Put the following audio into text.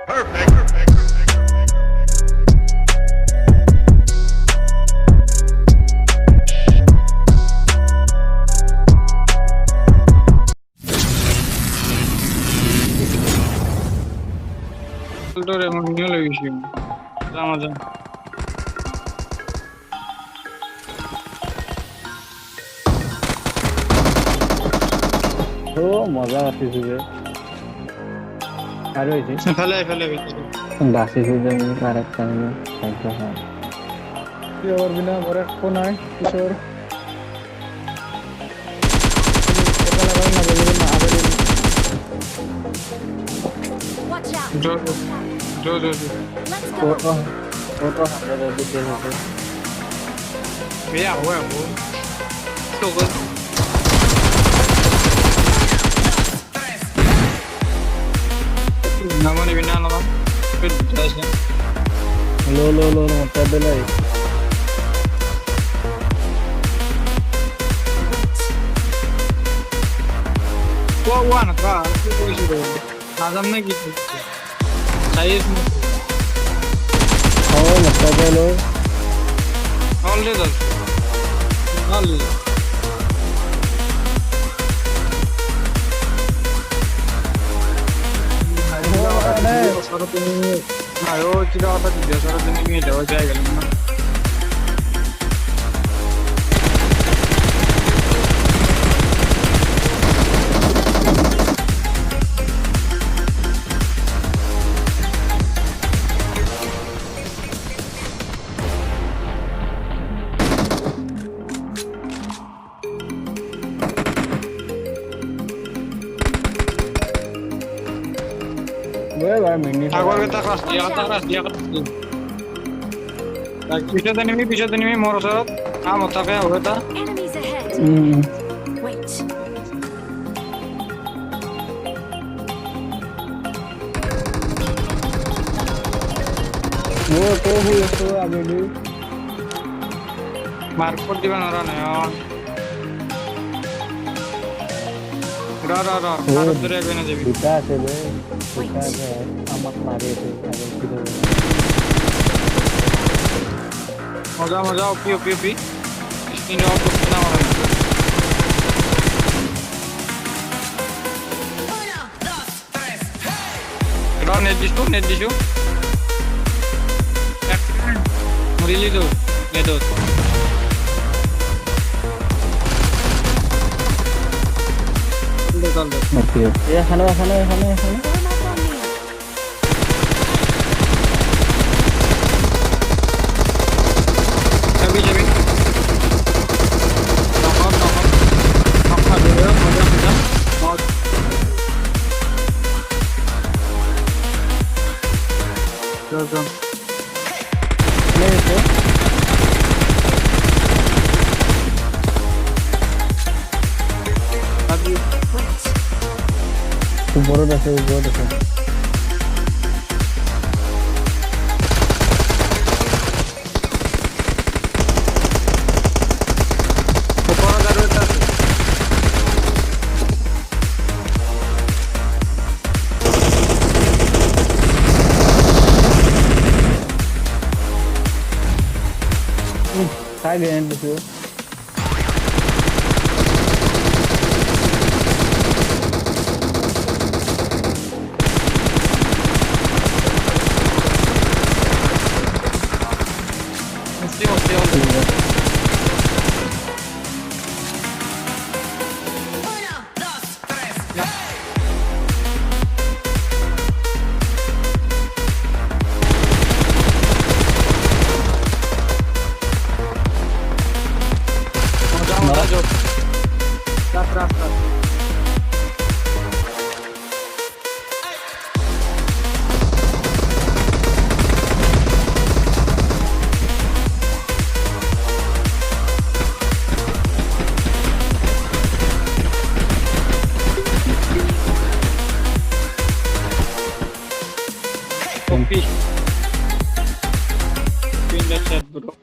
Allora non io le vicino. Ramazan. ও মজা আসছে যে আর হইছে ফেলে বাসে যে আরেকটা নিয়ে সাইকেল হয় কি ওর বিনা ওর ফোন আয় কিশোর जो फोटो फोटो हमारे दिखे होते भैया हुआ वो तो good नमन बिना नमन फिर जैसे लो टेबल है वो ना का कोई शुरू आदम ने की साइज में और टेबल है already ayo tidak apa tidak salah ini jauh jauh kan gue baru mini aku kita keras dia keras bisa enemy moro saat mau tak ya udah Enemies ahead. Wait. वो तो हुई तो अभी भी market दिवान orang ya रा harus terjaga aja kita sebe kita amat mari itu ada kita मजा OP screen of करना वाला है नेट दिशु मुरीली दो ये दो ओके ये खाना বড় আছে काय गेन दिसू रास्ता Kopi. Pindah chat bro.